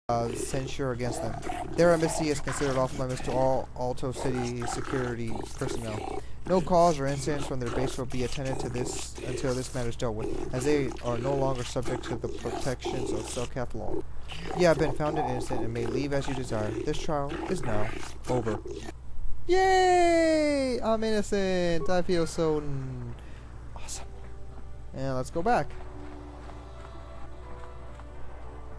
censure against them. Their embassy is considered off limits to all Alto City security personnel. No calls or incidents from their base will be attended to this until this matter is dealt with, as they are no longer subject to the protections of Selkath law. You have been found innocent and may leave as you desire. This trial is now over. Yay! I'm innocent. I feel so awesome. And let's go back.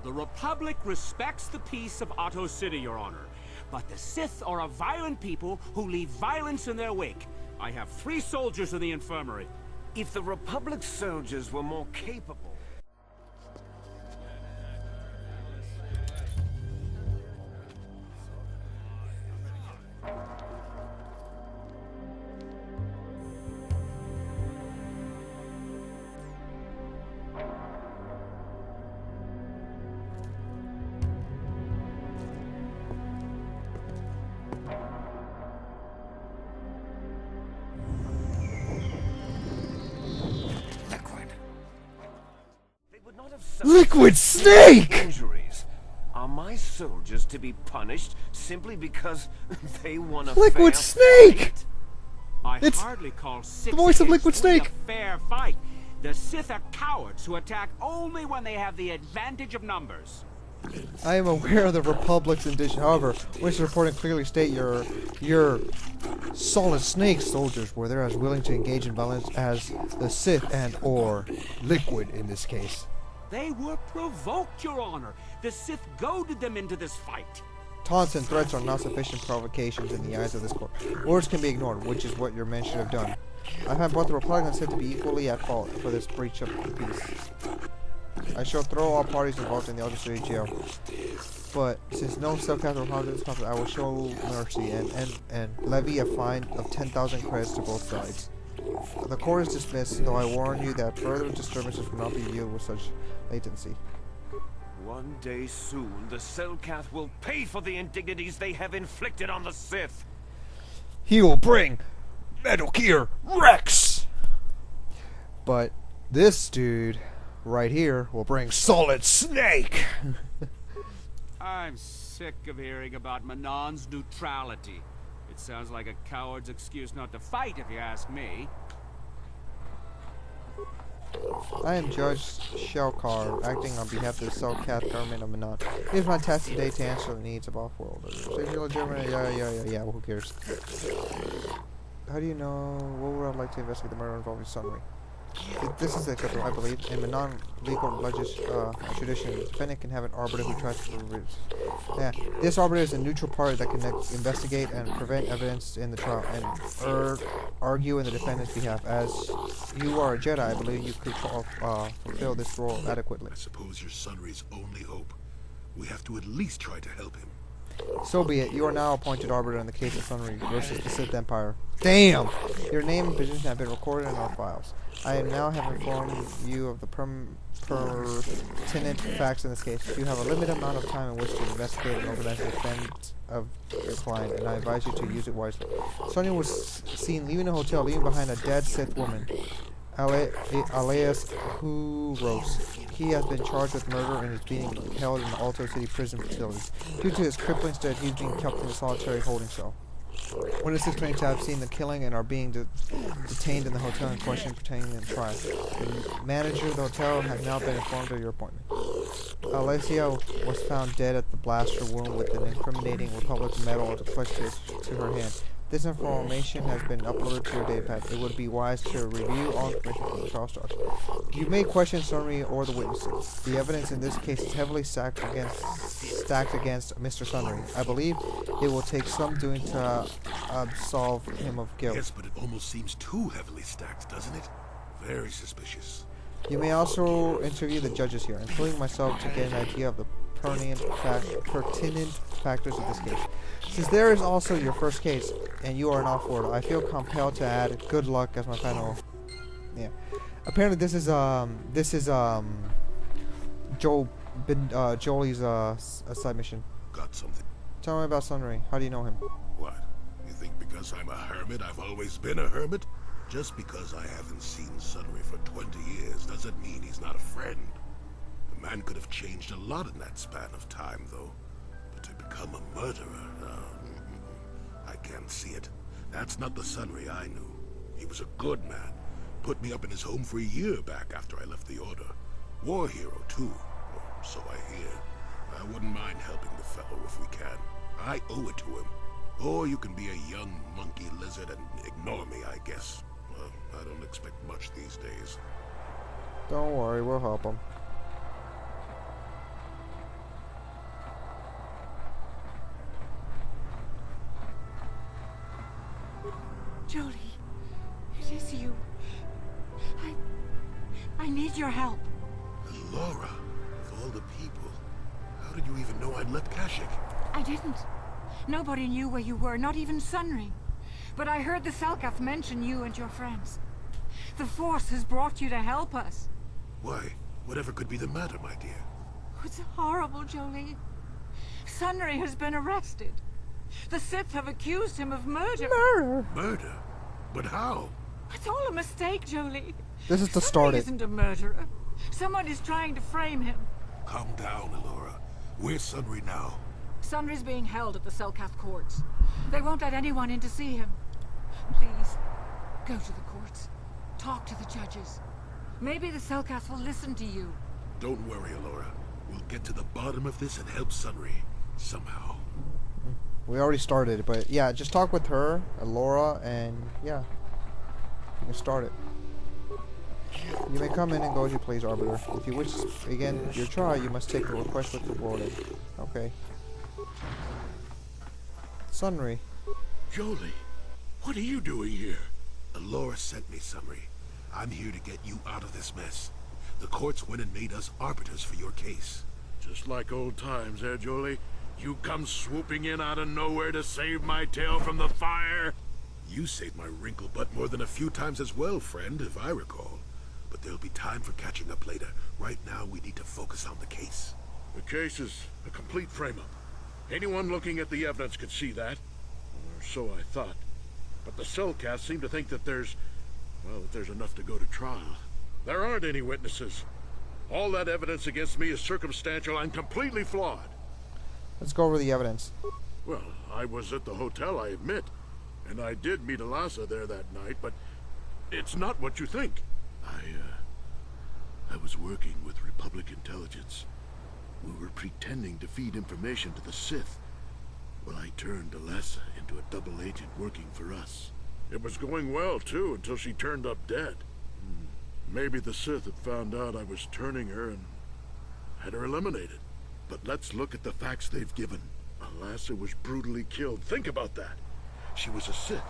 The Republic respects the peace of Otto City, Your Honor. But the Sith are a violent people who leave violence in their wake. I have 3 soldiers in the infirmary. If the Republic soldiers were more capable... Liquid Snake! Injuries. Are my soldiers to be punished simply because they want to Liquid Snake! I hardly call 6 the voice of Liquid against 3 Snake. a fair fight. The Sith are cowards who attack only when they have the advantage of numbers. I am aware of the Republic's intention. However, which reporting clearly state your Solid Snake soldiers were there as willing to engage in violence as the Sith and or Liquid in this case. They were provoked, Your Honor. The Sith goaded them into this fight. Taunts and threats are not sufficient provocations in the eyes of this court. Words can be ignored, which is what your men should have done. I find both the Republic and Sith to be equally at fault for this breach of the peace. I shall throw all parties involved in the Alto City jail. But since no Selkath or Republic is conflict, I will show mercy and levy a fine of 10,000 credits to both sides. The court is dismissed, though I warn you that further disturbances will not be viewed with such latency. One day soon, the Selkath will pay for the indignities they have inflicted on the Sith. He will bring Metal Gear Rex! But this dude right here will bring Solid Snake! I'm sick of hearing about Mannan's neutrality. It sounds like a coward's excuse not to fight, if you ask me. I am Judge Shelkar, acting on behalf of the Selkath government of Mannan. It is my task today to answer the needs of off-worlders. So if you're legitimate, yeah, well, who cares? How do you know? What would I like to investigate the murder involving Sunry? This is acceptable, I believe. In Mannan legal tradition, the defendant can have an arbiter who tries to... Yeah, this arbiter is a neutral party that can investigate and prevent evidence in the trial and argue in the defendant's behalf. As you are a Jedi, I believe you could fulfill this role adequately. I suppose you're Sunry's only hope. We have to at least try to help him. So be it. You are now appointed arbiter in the case of Sunry versus the Sith Empire. Damn! Your name and position have been recorded in our files. I now have informed you of the pertinent facts in this case. You have a limited amount of time in which to investigate and organize the defense of your client, and I advise you to use it wisely. Sunny was seen leaving the hotel, leaving behind a dead Sith woman, alias Huros. He has been charged with murder and is being held in the Alto City prison facilities. Due to his crippling state, he is being kept in a solitary holding cell. Witnesses claim to have seen the killing and are being detained in the hotel in question pertaining to the trial. The manager of the hotel has now been informed of your appointment. Alessia was found dead at the blaster wound with an incriminating Republic medal attached to her hand. This information has been uploaded to your datapad. It would be wise to review all information from the trial starts. You may question Sunry or the witnesses. The evidence in this case is heavily stacked against Mr. Sunry. I believe it will take some doing to absolve him of guilt. Yes, but it almost seems too heavily stacked, doesn't it? Very suspicious. You may also interview the judges here, including myself, to get an idea of the pertinent factors of this case. Since there is also your first case, and you are an off-world, I feel compelled to add good luck as my final. Yeah. Apparently this is Jolie's side mission. Got something. Tell me about Sunry. How do you know him? What? You think because I'm a hermit, I've always been a hermit? Just because I haven't seen Sunry for 20 years doesn't mean he's not a friend. Man could have changed a lot in that span of time, though. But to become a murderer, I can't see it. That's not the Sunry I knew. He was a good man. Put me up in his home for a year back after I left the Order. War hero, too. Or so I hear. I wouldn't mind helping the fellow if we can. I owe it to him. Or you can be a young monkey lizard and ignore me, I guess. Well, I don't expect much these days. Don't worry, we'll help him. Jolie, it is you. I need your help. Laura, of all the people, how did you even know I'd left Kashyyyk? I didn't. Nobody knew where you were, not even Sunry. But I heard the Selkath mention you and your friends. The Force has brought you to help us. Why? Whatever could be the matter, my dear? It's horrible, Jolie. Sunry has been arrested. The Sith have accused him of murder. Murder? But how? It's all a mistake, Jolie. This is to start Sunry it. isn't a murderer. Someone is trying to frame him. Calm down, Laura. Where's Sunry now? Sunry's being held at the Selkath courts. They won't let anyone in to see him. Please, go to the courts. Talk to the judges. Maybe the Selkath will listen to you. Don't worry, Laura. We'll get to the bottom of this and help Sunry. Somehow. We already started, but yeah, just talk with her, Laura, and yeah, you can start it. You may come in and go as you please, Arbiter. If you wish to begin your trial, you must take the request with the warden. Okay. Sunry. Jolie, what are you doing here? Laura sent me, Sunry. I'm here to get you out of this mess. The courts went and made us arbiters for your case. Just like old times, eh, Jolie? You come swooping in out of nowhere to save my tail from the fire? You saved my wrinkle butt more than a few times as well, friend, if I recall. But there'll be time for catching up later. Right now, we need to focus on the case. The case is a complete frame-up. Anyone looking at the evidence could see that. Or so I thought. But the Selkath seem to think that there's enough to go to trial. There aren't any witnesses. All that evidence against me is circumstantial and completely flawed. Let's go over the evidence. Well, I was at the hotel, I admit. And I did meet Alasa there that night, but it's not what you think. I was working with Republic intelligence. We were pretending to feed information to the Sith. Well, I turned Alasa into a double agent working for us. It was going well, too, until she turned up dead. Maybe the Sith had found out I was turning her and had her eliminated. But let's look at the facts they've given. Alasa was brutally killed. Think about that. She was a Sith,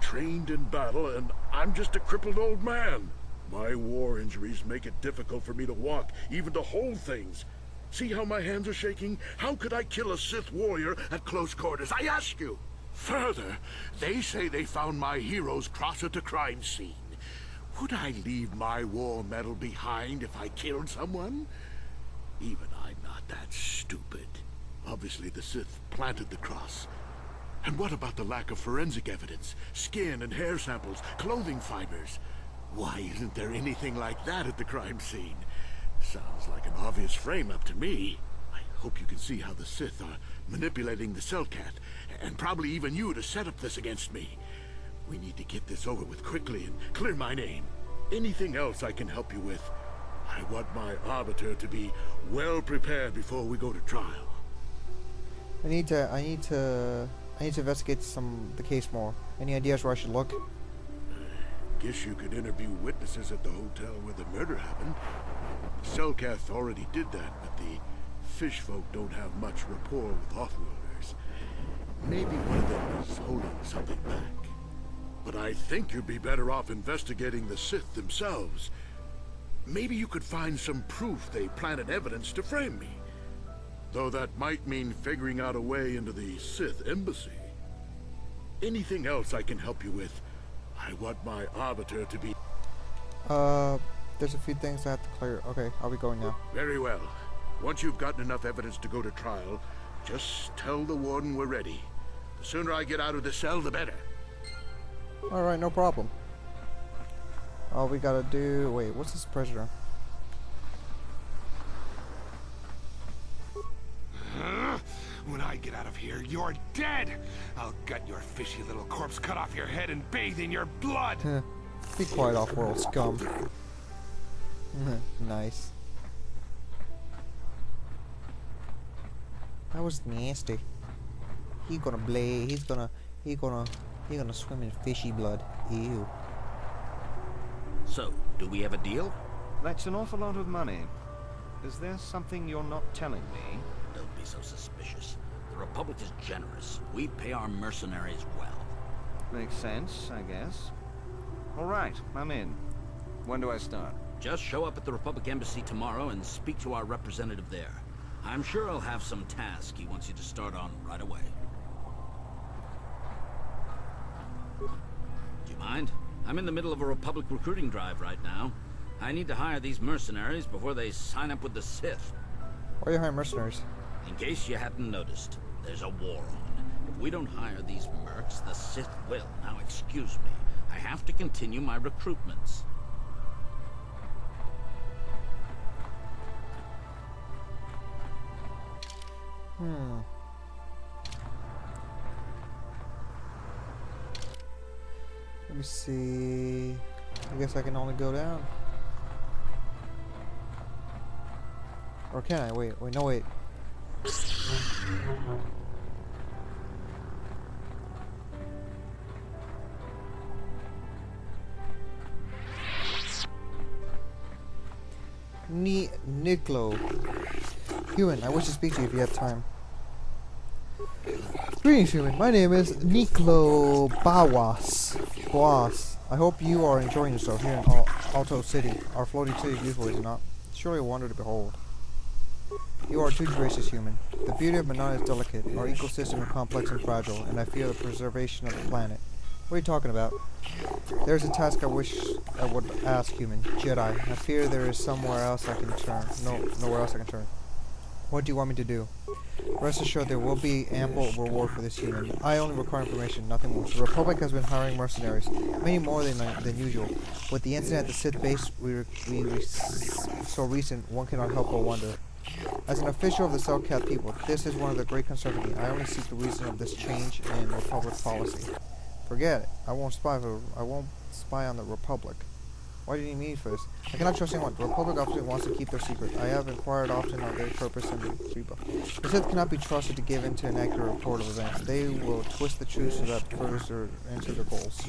trained in battle, and I'm just a crippled old man. My war injuries make it difficult for me to walk, even to hold things. See how my hands are shaking? How could I kill a Sith warrior at close quarters? I ask you. Further, they say they found my hero's cross at the crime scene. Would I leave my war medal behind if I killed someone? Even I'm not that stupid. Obviously, the Sith planted the cross. And what about the lack of forensic evidence? Skin and hair samples, clothing fibers. Why isn't there anything like that at the crime scene? Sounds like an obvious frame-up to me. I hope you can see how the Sith are manipulating the Selkath, and probably even you to set up this against me. We need to get this over with quickly and clear my name. Anything else I can help you with? I want my arbiter to be well prepared before we go to trial. I need to investigate the case more. Any ideas where I should look? Guess you could interview witnesses at the hotel where the murder happened. Selkath already did that, but the fish folk don't have much rapport with offworlders. Maybe one of them is holding something back. But I think you'd be better off investigating the Sith themselves. Maybe you could find some proof they planted evidence to frame me. Though that might mean figuring out a way into the Sith embassy. Anything else I can help you with? I want my arbiter to be... There's a few things I have to clear. Okay, I'll be going now. Very well. Once you've gotten enough evidence to go to trial, just tell the warden we're ready. The sooner I get out of the cell, the better. Alright, no problem. All we gotta do... Wait, what's this pressure? get out of here, you're dead! I'll gut your fishy little corpse, cut off your head, and bathe in your blood! Be quiet, off-world scum. Nice. That was nasty. He's gonna blade. He's gonna swim in fishy blood. Ew. So, do we have a deal? That's an awful lot of money. Is there something you're not telling me? Don't be so suspicious. The Republic is generous. We pay our mercenaries well. Makes sense, I guess. All right, I'm in. When do I start? Just show up at the Republic Embassy tomorrow and speak to our representative there. I'm sure he'll have some task he wants you to start on right away. Do you mind? I'm in the middle of a Republic recruiting drive right now. I need to hire these mercenaries before they sign up with the Sith. Why are you hiring mercenaries? In case you hadn't noticed, there's a war on. If we don't hire these mercs, the Sith will. Now excuse me, I have to continue my recruitments. Let me see. I guess I can only go down. Or can I? Wait, no, wait. Niklo. Human, I wish to speak to you if you have time. Greetings, human. My name is Niklo Bawas. I hope you are enjoying yourself here in Alto City. Our floating city beautiful, is it not? Surely a wonder to behold. You are too gracious, human. The beauty of Mannan is delicate. Our ecosystem is complex and fragile, and I fear the preservation of the planet. What are you talking about? There's a task I wish I would ask, human. Jedi. I fear there is somewhere else I can turn. Nowhere else I can turn. What do you want me to do? Rest assured there will be ample reward for this human. I only require information, nothing more. The Republic has been hiring mercenaries, many more than usual. With the incident at the Sith base so recent, one cannot help but wonder. As an official of the Cellcat people, this is one of the great concerns of me. I only seek the reason of this change in Republic policy. Forget it. I won't spy on the Republic. Why do you need me for this? I cannot trust anyone. The Republic officer wants to keep their secret. I have inquired often on their purpose and rebuff. The Sith cannot be trusted to give in to an accurate report of events. They will twist the truth so that further into their goals.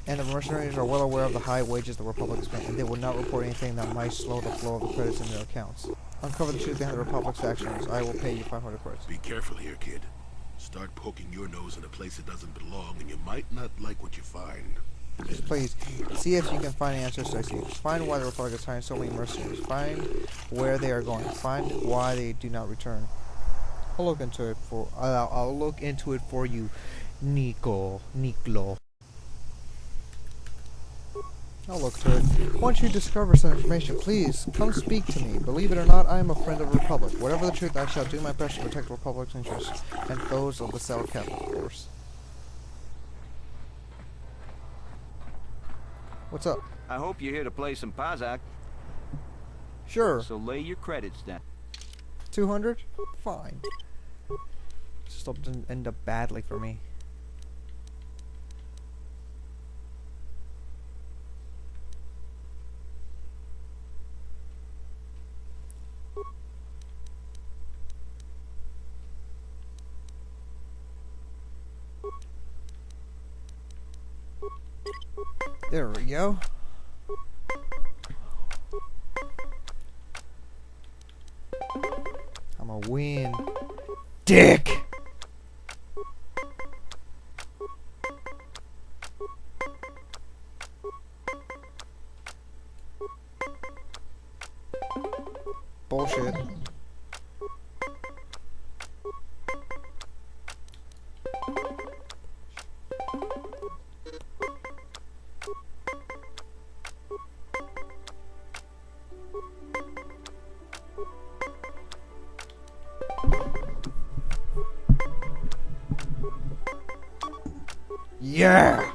And the mercenaries are well aware of the high wages the Republic is paying, and they will not report anything that might slow the flow of the credits in their accounts. Uncover the truth behind the Republic's actions. I will pay you 500 credits. Be careful here, kid. Start poking your nose in a place it doesn't belong, and you might not like what you find. Please, see if you can find answers to I see. Find why the Republic is hiring so many mercenaries. Find where they are going. Find why they do not return. I'll look into it for you, Niklo. I'll look to it. Once you discover some information, please come speak to me. Believe it or not, I am a friend of the Republic. Whatever the truth, I shall do my best to protect the Republic's interests and those of the Cellcat, of course. What's up? I hope you're here to play some Pazak. Sure. So lay your credits down. 200? Fine. Just hope it doesn't end up badly for me. There we go. I'm a win. Dick! Bullshit. Yeah!